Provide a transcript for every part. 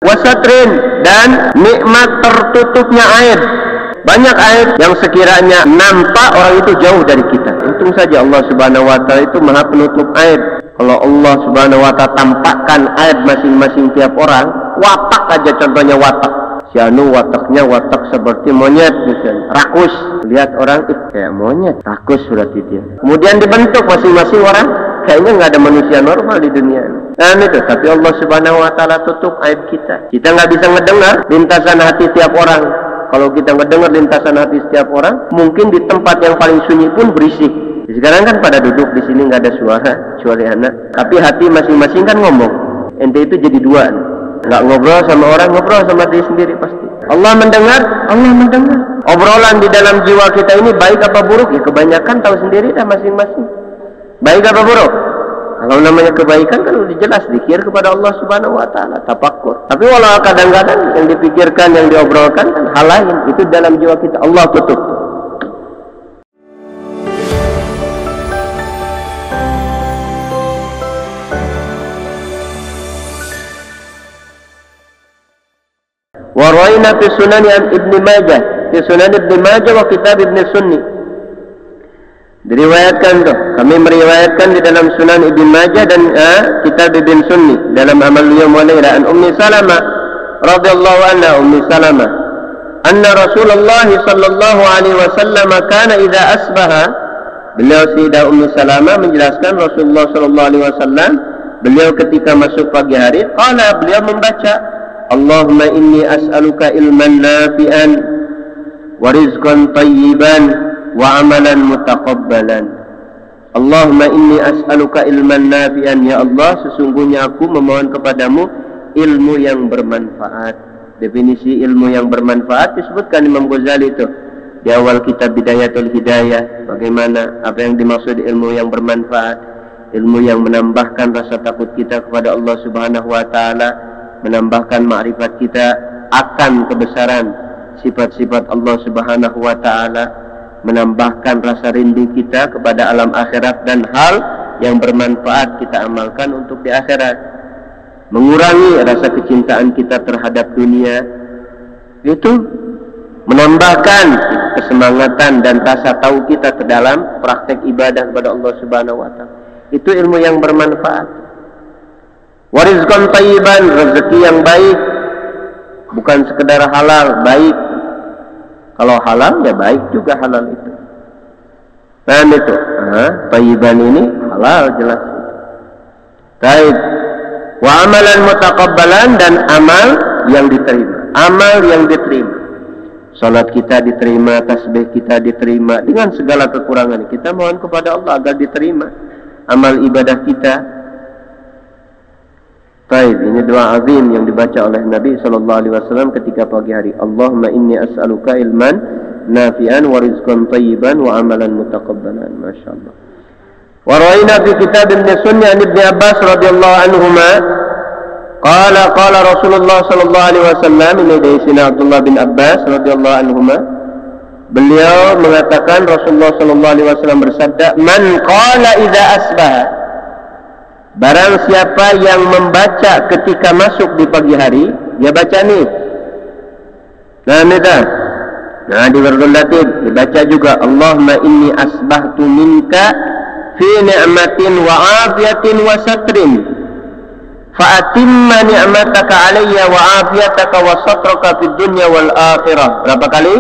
wasatrin, dan nikmat tertutupnya aib. Banyak aib yang sekiranya nampak orang itu jauh dari kita. Untung saja Allah Subhanahu wa taala itu Maha penutup aib. Kalau Allah Subhanahu wa taala tampakkan aib masing-masing tiap orang, watak aja contohnya watak. Si anu wataknya watak seperti monyet misalnya, rakus. Lihat orang kayak monyet, rakus berarti dia. Kemudian dibentuk masing-masing orang, kayaknya nggak ada manusia normal di dunia ini. Nah itu, tapi Allah Subhanahu wa taala tutup aib kita. Kita nggak bisa mendengar lintasan hati tiap orang. Kalau kita mendengar lintasan hati setiap orang, mungkin di tempat yang paling sunyi pun berisik. Sekarang kan pada duduk di sini nggak ada suara kecuali anak. Tapi hati masing-masing kan ngomong. Ente itu jadi dua. Nggak ngobrol sama orang, ngobrol sama diri sendiri pasti. Allah mendengar, Allah mendengar. Obrolan di dalam jiwa kita ini baik apa buruk? Ya kebanyakan tahu sendiri dah masing-masing. Baik apa buruk? Kalau namanya kebaikan kan udah jelas, zikir kepada Allah Subhanahu wa taala, tafakkur. Tapi walau kadang-kadang yang dipikirkan, yang diobrolkan kan hal lain, itu dalam jiwa kita Allah tutup. Wa rawaina fi sunan Ibnu Majah, fi sunan Ibnu Majah wa kitab Ibnu Sunni. Diriwayatkan tuh, kami meriwayatkan di dalam Sunan Ibn Majah dan kitab Ibn Sunni dalam amal yawm wa laila an Ummi Salamah radhiyallahu anha, Ummi Salamah, anna Rasulullah sallallahu alaihi wasallam kana idza asbaha. Beliau Sayyidah Ummi Salamah menjelaskan Rasulullah sallallahu alaihi wasallam, beliau ketika masuk pagi hari, qala, beliau membaca, Allahumma inni as'aluka ilman nafi'an wa rizqan tayyiban wa amalan mutaqabbalan. Allahumma inni as'aluka ilman nafi'an, ya Allah, sesungguhnya aku memohon kepadamu ilmu yang bermanfaat. Definisi ilmu yang bermanfaat disebutkan Imam Ghazali itu di awal kitab Bidayatul Hidayah. Bagaimana, apa yang dimaksud ilmu yang bermanfaat? Ilmu yang menambahkan rasa takut kita kepada Allah Subhanahu wa taala, menambahkan ma'rifat kita akan kebesaran sifat-sifat Allah Subhanahu wa taala, menambahkan rasa rindu kita kepada alam akhirat dan hal yang bermanfaat kita amalkan untuk di akhirat, mengurangi rasa kecintaan kita terhadap dunia, itu menambahkan kesemangatan dan rasa tahu kita ke dalam praktek ibadah kepada Allah Subhanahu wa taala. Itu ilmu yang bermanfaat. Warizqan tayyiban, rezeki yang baik, bukan sekedar halal, baik. Kalau halal ya baik juga halal itu. Nah itu, tayyiban ini halal jelas. Baik. Wa amalan mutaqabbalan, dan amal yang diterima. Amal yang diterima. Salat kita diterima, tasbih kita diterima, dengan segala kekurangan kita mohon kepada Allah agar diterima amal ibadah kita. Baik, ini doa azim yang dibaca oleh Nabi sallallahu alaihi wasallam ketika pagi hari. Allahumma inni as'aluka ilman nafi'an wa rizqan tayyiban wa amalan mutaqabbalan. Masyaallah. Wa rawaina fi kitab Ibnu Sunni an Ibnu Abbas radhiyallahu anhuma qala Rasulullah sallallahu alaihi wasallam, ini dari sini Abdullah bin Abbas radhiyallahu anhuma, beliau mengatakan Rasulullah sallallahu alaihi wasallam bersabda, man qala idza asbaha, barang siapa yang membaca ketika masuk di pagi hari, dia baca nih. Nah di Wardul Latif dibaca juga, Allahumma inni asbahtu minka fi ni'matin wa afiyatin wa satrin fa atimma ni'mataka alayya wa afiyataka wa satraka fid dunya wal akhirah. Berapa kali?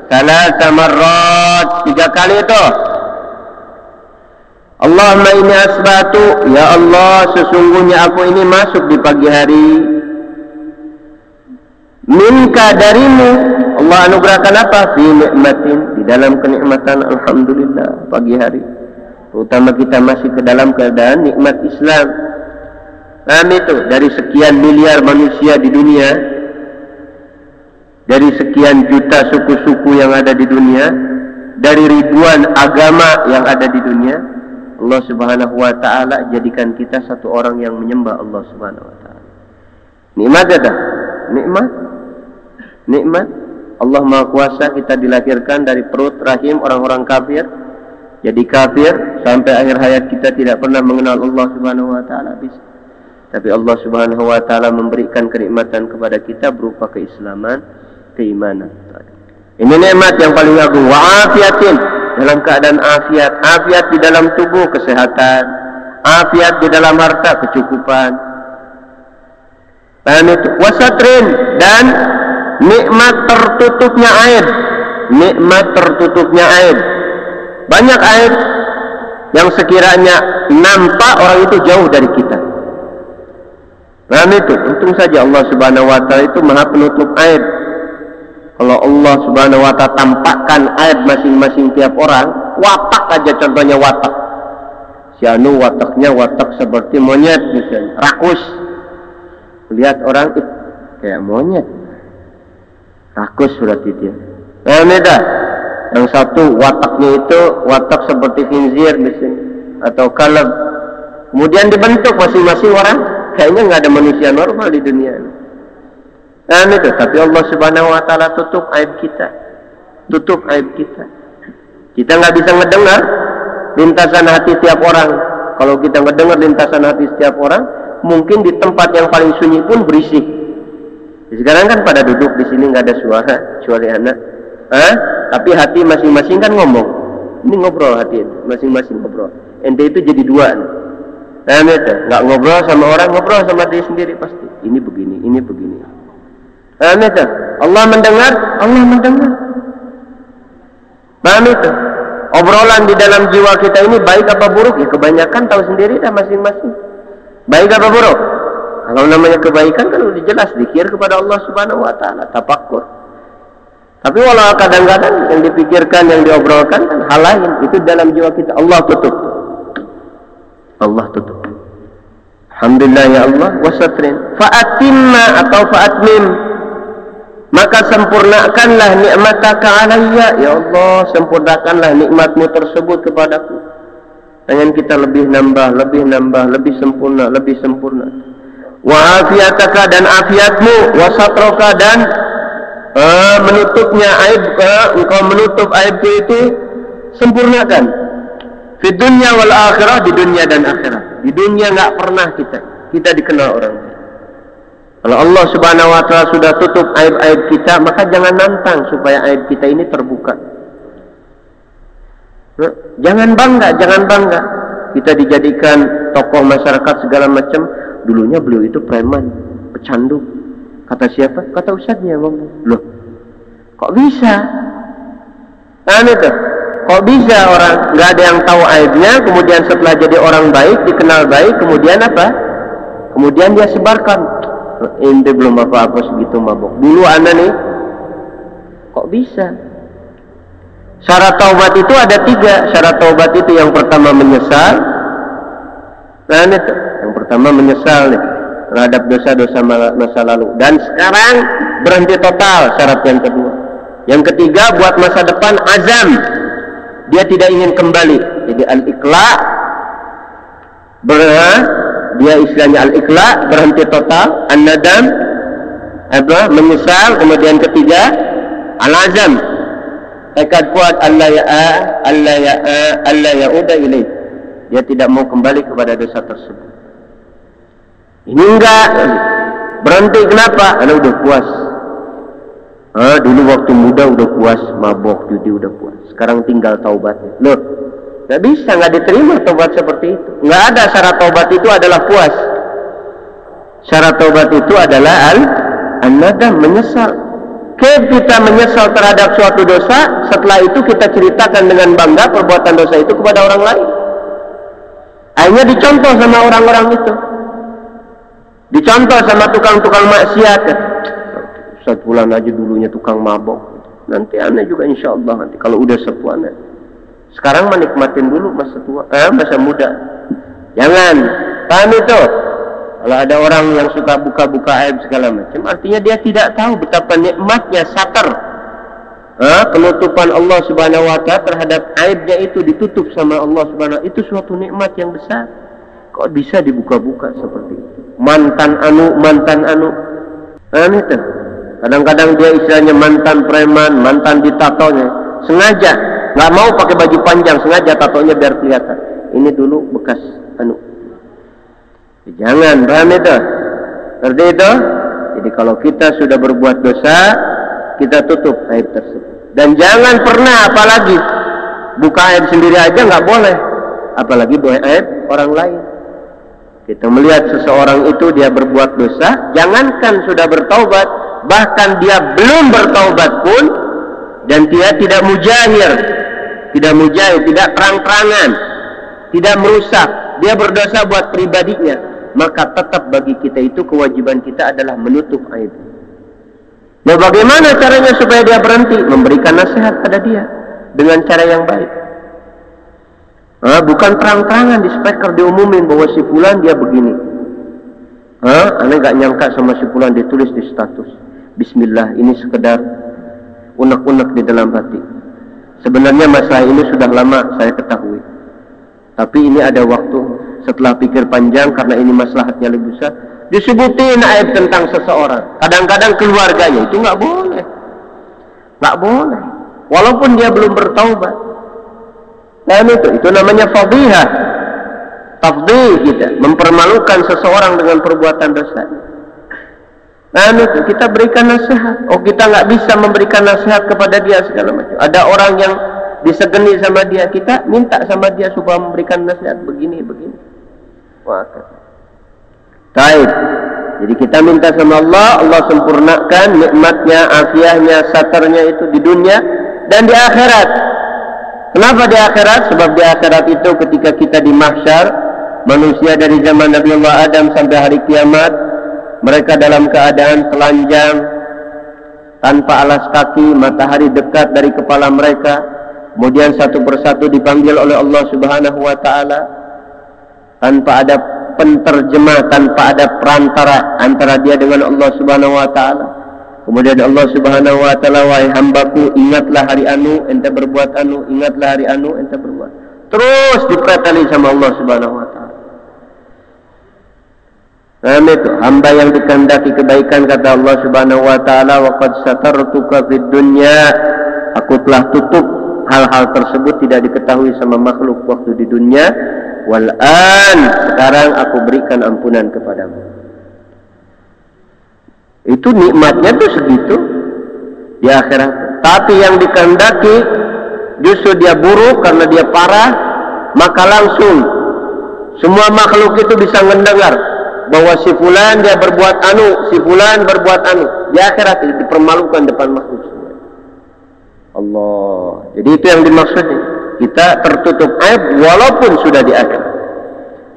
3 marrat, 3 kali itu. Allahumma inni asbatu, ya Allah, sesungguhnya aku ini masuk di pagi hari minka, darimu. Allah anugerahkan apa? Fi ni'matin, di dalam kenikmatan. Alhamdulillah, pagi hari terutama kita masih ke dalam keadaan nikmat Islam. Nah itu, dari sekian miliar manusia di dunia, dari sekian juta suku-suku yang ada di dunia, dari ribuan agama yang ada di dunia, Allah Subhanahu wa ta'ala jadikan kita satu orang yang menyembah Allah Subhanahu wa ta'ala. Nikmat ada? Nikmat. Allah Maha Kuasa, kita dilahirkan dari perut rahim orang-orang kafir, jadi kafir sampai akhir hayat kita tidak pernah mengenal Allah Subhanahu wa ta'ala. Tapi Allah Subhanahu wa taala memberikan kenikmatan kepada kita berupa keislaman, keimanan. Ini nikmat yang paling agung. Wa afiatin, dalam keadaan afiat, afiat di dalam tubuh, kesehatan, afiat di dalam harta, kecukupan. Dan itu wasatrin, dan nikmat tertutupnya aib. Nikmat tertutupnya aib. Banyak aib yang sekiranya nampak orang itu jauh dari kita. Nah itu, untung saja Allah Subhanahu wa taala itu Maha penutup aib. Kalau Allah Subhanahu wa taala tampakkan aib masing-masing tiap orang, watak aja contohnya watak. Si anu wataknya watak seperti monyet misalnya, rakus. Lihat orang itu kayak monyet. Rakus berarti dia. Nah ini dah. Yang satu wataknya itu watak seperti khinzir misalnya, atau kalab. Kemudian dibentuk masing-masing orang. Kayaknya nggak ada manusia normal di dunia ini. Nah itu, tapi Allah Subhanahu wa taala tutup aib kita. Tutup aib kita. Kita nggak bisa ngedengar lintasan hati tiap orang. Kalau kita ngedengar lintasan hati setiap orang, mungkin di tempat yang paling sunyi pun berisik. Sekarang kan pada duduk di sini nggak ada suara, kecuali anak. Tapi hati masing-masing kan ngomong. Ini ngobrol hati, masing-masing ngobrol. Ente itu jadi dua. Nah itu, nggak ngobrol sama orang, ngobrol sama diri sendiri pasti. Ini begini, ini begini. Nah itu, Allah mendengar, Allah mendengar. Nah itu, obrolan di dalam jiwa kita ini baik apa buruk? Ya kebanyakan tahu sendiri dah masing-masing. Baik apa buruk? Kalau namanya kebaikan kan udah jelas, zikir kepada Allah Subhanahu wa taala, tafakkur. Tapi walau kadang-kadang yang dipikirkan, yang diobrolkan kan hal lain, itu dalam jiwa kita. Allah tutup. Allah tutup. Alhamdulillah ya Allah, wasatrin. Fa'atimma atau fa'atmim, maka sempurnakanlah nikmataka alayya, ya Allah, sempurnakanlah nikmatmu tersebut kepadaku. Dengan kita lebih nambah, lebih sempurna, lebih sempurna. Wa afiataka, dan afiatmu, wa satroka, dan menutupnya aib, engkau menutup aibku itu sempurnakan. Di dunia wal akhirah, di dunia dan akhirat. Di dunia nggak pernah kita dikenal orang. Kalau Allah Subhanahu wa taala sudah tutup aib-aib kita, maka jangan nantang supaya aib kita ini terbuka. Jangan bangga. Kita dijadikan tokoh masyarakat segala macam. Dulunya beliau itu preman, pecandu. Kata siapa? Kata ustadznya ngomong. Loh, kok bisa? Nah itu. Kok bisa orang nggak ada yang tahu aibnya, kemudian setelah jadi orang baik, dikenal baik, kemudian apa? Kemudian dia sebarkan. Ini belum apa-apa segitu mabok. Dulu anda nih, kok bisa? Syarat taubat itu ada 3. Syarat taubat itu yang pertama menyesal. Nah itu, yang pertama menyesal nih terhadap dosa-dosa masa lalu. Dan sekarang berhenti total, syarat yang kedua. Yang ketiga, buat masa depan azam. Dia tidak ingin kembali. Jadi al-iqla, dia istilahnya al-iqla, berhenti total. An-nadam, menyesal. Kemudian ketiga, al-azam, tekad kuat Allah ya'uda ilaih. Dia tidak mau kembali kepada dosa tersebut. Ini enggak berhenti. Kenapa? Karena udah puas. Dulu waktu muda udah puas, mabok, judi udah puas. Sekarang tinggal taubatnya. Loh, nggak bisa, nggak diterima taubat seperti itu. Nggak ada. Syarat taubat itu adalah puas. Syarat taubat itu adalah an-nadam, menyesal. Kita menyesal terhadap suatu dosa, setelah itu kita ceritakan dengan bangga perbuatan dosa itu kepada orang lain. Akhirnya dicontoh sama orang-orang itu. Dicontoh sama tukang-tukang maksiat. Ustaz Fulan aja dulunya tukang mabok. Nanti aneh juga insya Allah nanti kalau udah sepuh aneh. Sekarang menikmatin dulu masa tua, masa muda. Jangan. Paham itu? Kalau ada orang yang suka buka-buka aib segala macam, artinya dia tidak tahu betapa nikmatnya satar. Penutupan Allah Subhanahu wa taala terhadap aibnya itu ditutup sama Allah Subhanahu wa taala. Itu suatu nikmat yang besar. Kok bisa dibuka-buka seperti itu? Mantan anu. Itu. Kadang-kadang dia istilahnya mantan preman, mantan ditatonya. Sengaja, nggak mau pakai baju panjang, sengaja tatonya biar kelihatan. Ini dulu bekas anu. Jangan, paham itu? Ngerti itu? Jadi kalau kita sudah berbuat dosa, kita tutup aib tersebut. Dan jangan pernah, apalagi buka aib sendiri aja nggak boleh, apalagi buka aib orang lain. Kita melihat seseorang itu dia berbuat dosa, jangankan sudah bertaubat, bahkan dia belum bertaubat pun, dan dia tidak mujahir, tidak terang-terangan, tidak merusak, dia berdosa buat pribadinya, maka tetap bagi kita itu kewajiban kita adalah menutup aib. Nah, bagaimana caranya supaya dia berhenti? Memberikan nasihat pada dia dengan cara yang baik. Bukan terang-terangan di speaker diumumin bahwa si fulan dia begini. Aneh gak nyangka sama si fulan ditulis di status. Bismillah, ini sekedar unek-unek di dalam hati. Sebenarnya masalah ini sudah lama saya ketahui. Tapi ini ada waktu setelah pikir panjang karena ini maslahatnya lebih besar. Disebutin aib tentang seseorang. Kadang-kadang keluarganya itu nggak boleh. Nggak boleh. Walaupun dia belum bertaubat. Dan itu namanya fadhihah. Tafdhih kita. Mempermalukan seseorang dengan perbuatan dosa. Dan itu kita berikan nasihat. Oh, kita nggak bisa memberikan nasihat kepada dia segala macam. Ada orang yang disegeni sama dia, kita minta sama dia supaya memberikan nasihat begini. Wah. Baik. Jadi kita minta sama Allah, Allah sempurnakan nikmatnya, afiahnya, satarnya itu di dunia dan di akhirat. Kenapa di akhirat? Sebab di akhirat itu ketika kita di mahsyar, manusia dari zaman Nabi Allah Adam sampai hari kiamat, mereka dalam keadaan telanjang, tanpa alas kaki, matahari dekat dari kepala mereka. Kemudian satu persatu dipanggil oleh Allah Subhanahu wa Ta'ala, tanpa ada penterjemah, tanpa ada perantara antara dia dengan Allah Subhanahu wa Ta'ala. Kemudian Allah Subhanahu wa Ta'ala, wahai hambaku, ingatlah hari anu, ente berbuat anu, ingatlah hari anu, ente berbuat. Terus dipreteli sama Allah Subhanahu wa Ta'ala. Nah, itu hamba yang dikehendaki kebaikan, kata Allah Subhanahu wa Ta'ala, wa qad satartuka fid dunya, aku telah tutup hal-hal tersebut tidak diketahui sama makhluk waktu di dunia. Wal'an, sekarang aku berikan ampunan kepadamu. Itu nikmatnya tuh segitu di akhirat. Tapi yang dikehendaki justru dia buruk karena dia parah, maka langsung semua makhluk itu bisa mendengar bahwa si fulan dia berbuat anu, si fulan berbuat anu. Di akhirat itu dipermalukan depan makhluk semua. Allah. Jadi itu yang dimaksud. Kita tertutup aib walaupun sudah di akhirat.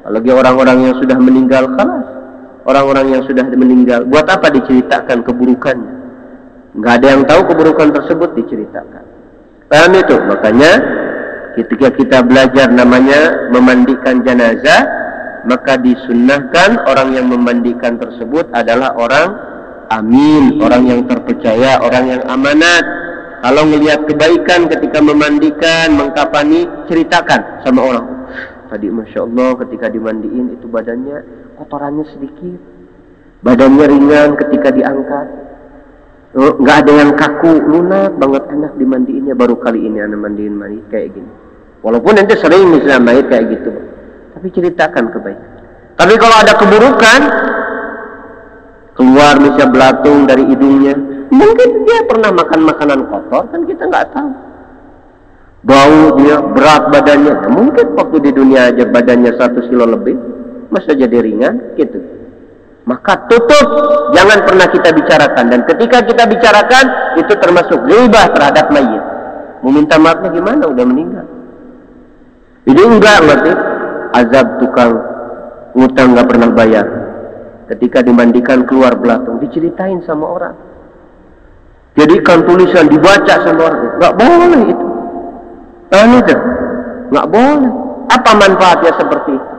Apalagi orang-orang yang sudah meninggal, kalah. Orang-orang yang sudah meninggal, buat apa diceritakan keburukannya? Nggak ada yang tahu keburukan tersebut diceritakan. Paham itu? Makanya ketika kita belajar namanya memandikan jenazah, maka disunnahkan orang yang memandikan tersebut adalah orang amin, orang yang terpercaya, orang yang amanat. Kalau melihat kebaikan ketika memandikan, mengkafani, ceritakan sama orang. Tadi Masya Allah ketika dimandiin itu badannya kotorannya sedikit, badannya ringan ketika diangkat, nggak ada yang kaku, lunak banget, enak dimandiinnya. Baru kali ini anak mandiin mayit kayak gini. Walaupun nanti sering misalnya mayit kayak gitu, tapi ceritakan kebaikan. Tapi kalau ada keburukan, keluar misalnya belatung dari hidungnya, mungkin dia pernah makan makanan kotor, kan kita nggak tahu. Bau dia, berat badannya, mungkin waktu di dunia aja badannya 1 kilo lebih, masa jadi ringan gitu. Maka tutup, jangan pernah kita bicarakan. Dan ketika kita bicarakan, itu termasuk ghibah terhadap mayit. Mau minta maafnya gimana? Udah meninggal. Jadi enggak ngerti azab tukang ngutang nggak pernah bayar. Ketika dimandikan keluar belatung, diceritain sama orang. Jadikan tulisan dibaca sama orang, nggak boleh itu. Nggak boleh. Apa manfaatnya seperti itu?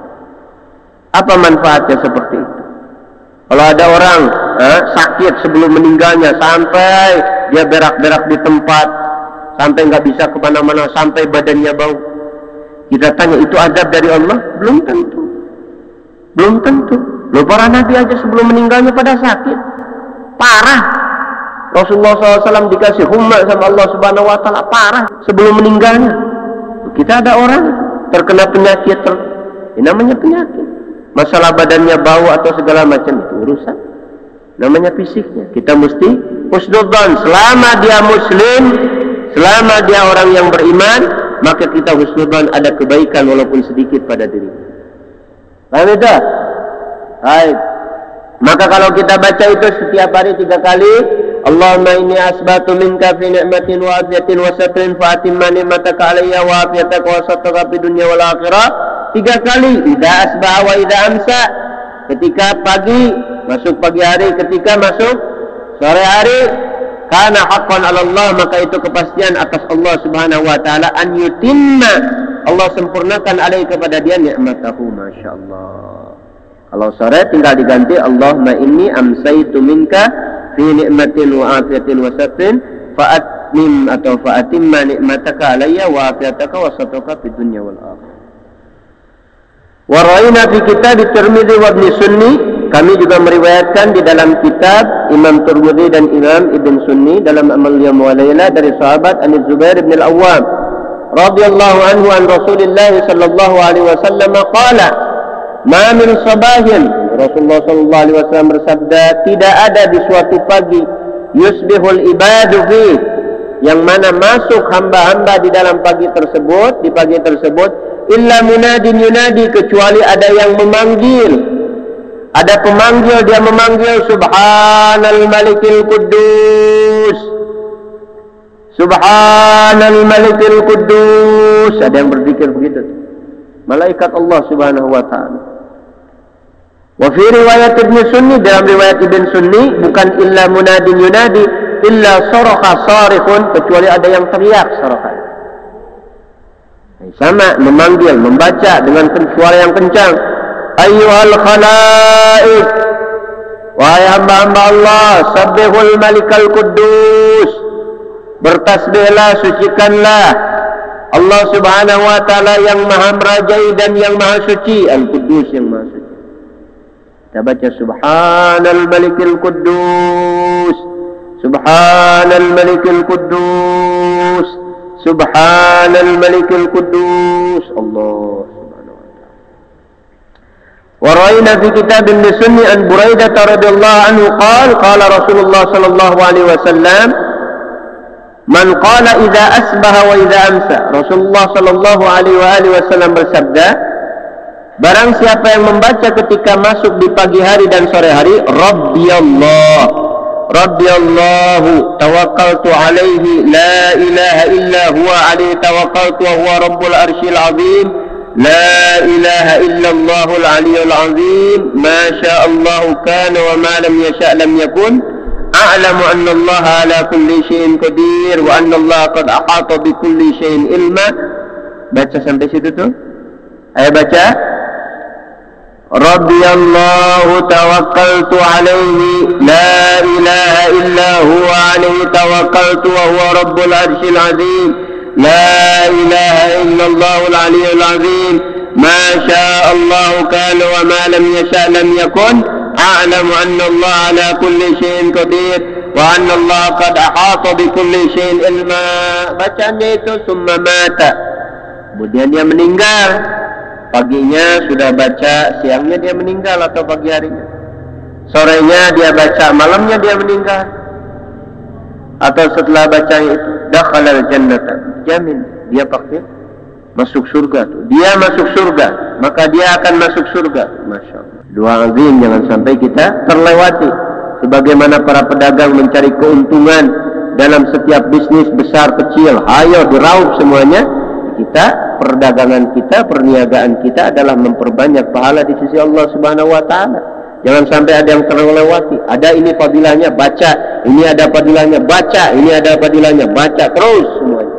Apa manfaatnya seperti itu? Kalau ada orang sakit sebelum meninggalnya, sampai dia berak-berak di tempat, sampai nggak bisa kemana-mana, sampai badannya bau, kita tanya itu azab dari Allah? Belum tentu. Belum tentu. Loh, para nabi aja sebelum meninggalnya pada sakit parah. Rasulullah SAW dikasih humma sama Allah Subhanahu Wa Taala parah sebelum meninggalnya. Kita ada orang terkena penyakit, ini namanya penyakit. masalah badannya bau atau segala macam, itu urusan namanya fisiknya. Kita mesti husnudzan. Selama dia muslim, selama dia orang yang beriman, maka kita husnudzan ada kebaikan walaupun sedikit pada dirinya. Paham itu? Baik. Maka kalau kita baca itu setiap hari 3 kali, Allahumma inni asbatu minka fi ni'matin wa afiyatin wa satrin fa atimma ni'mataka alayya wa afiyataka wa satraka fi dunya wal akhirah. 3 kali, idza asbaha wa idza amsa, ketika pagi, masuk pagi hari, ketika masuk sore hari. Kana haqqan 'ala Allah, maka itu kepastian atas Allah Subhanahu wa taala, an yutimma, Allah sempurnakan alaihi kepada dia nikmatahu. Masyaallah. Kalau sore tinggal diganti Allahumma inni amsaitu minka fi ni'matin wa afiyatin wa satrin fa atmim atau fa atimma ni'mataka alayya wa afiyataka wa satraka fid dunya wal akhirah. Wa ra'ayna fi kitab Tirmidzi wa Ibnu Sunni, kami juga meriwayatkan di dalam kitab Imam Tirmidzi dan Imam Ibn Sunni dalam Amal Yawm wa Layla dari sahabat An Zubair bin Al-Awwam radhiyallahu anhu an Rasulillah sallallahu alaihi wasallam qala, ma min sabahin, Rasulullah sallallahu alaihi wasallam bersabda, tidak ada di suatu pagi yusbihul ibadu fi, yang mana masuk hamba-hamba di dalam pagi tersebut, di pagi tersebut, illa munadin yunadi, kecuali ada yang memanggil, ada pemanggil, dia memanggil subhanal malikil quddus, subhanal malikil quddus. Ada yang berzikir begitu, malaikat Allah Subhanahu wa taala. Wa fi riwayat Ibn Sunni, dalam riwayat Ibn Sunni, bukan illa munadin yunadi, illa saraha sarifun, kecuali ada yang teriak sarahan. Sama, memanggil, membaca dengan suara yang kencang. Ayyuhal khalaik, wahai hamba-hamba Allah, sabbihul malikal quddus, bertasbihlah, sucikanlah Allah Subhanahu wa taala yang maha merajai dan yang maha suci, al-Quddus, yang maha suci. Kita baca subhanal malikil quddus, subhanal malikil quddus, subhanal malikil quddus, Allah Subhanahu wa taala. Wa ra'ayna fi kitab Ibn Sunni an Buraidah radhiyallahu anhu qala Rasulullah sallallahu alaihi wasallam, man qala idza asbaha wa idza amsa, Rasulullah sallallahu alaihi wasallam bersabda, barang siapa yang membaca ketika masuk di pagi hari dan sore hari, Rabbiyallah, Rabbiyallahu tawakkaltu alaihi la ilaha illa huwa alaihi tawakkaltu wa huwa rabbul arsyil azim, la ilaha illallahul aliyyul azim, ma sya'allahu kana wa ma lam yasha' lam yakun, a'lamu anna Allah ala kulli syai'in qadir wa anna Allah qad ahata bi kulli syai'in ilma. Baca sampai situ tuh. Ayo baca. Rabbiyallahu tawakkaltu alaihi la ilaha illa huwa alaihi tawakkaltu wa huwa rabbul arsyil azim, la ilaha illallahul aliyyul azim, ma sya'allahu kana wa ma lam yasha' lam yakun, a'lamu anna Allah ala kulli syai'in qadir wa anna Allah qad ahata bi kulli syai'in ilma. Bacanya itu summa mata, kemudian dia meninggal. Paginya sudah baca, siangnya dia meninggal atau pagi harinya, sorenya dia baca, malamnya dia meninggal, atau setelah bacanya itu dakhalal jannata, jamin dia pasti masuk surga tuh. Dia masuk surga, maka dia akan masuk surga. Masya Allah. Dua azim, jangan sampai kita terlewati. Sebagaimana para pedagang mencari keuntungan dalam setiap bisnis besar kecil, ayo diraup semuanya. Kita, perdagangan kita, perniagaan kita adalah memperbanyak pahala di sisi Allah Subhanahu wa taala. Jangan sampai ada yang terlewati. Ada ini fadilahnya, baca. Ini ada fadilahnya, baca. Ini ada fadilahnya, baca terus semuanya.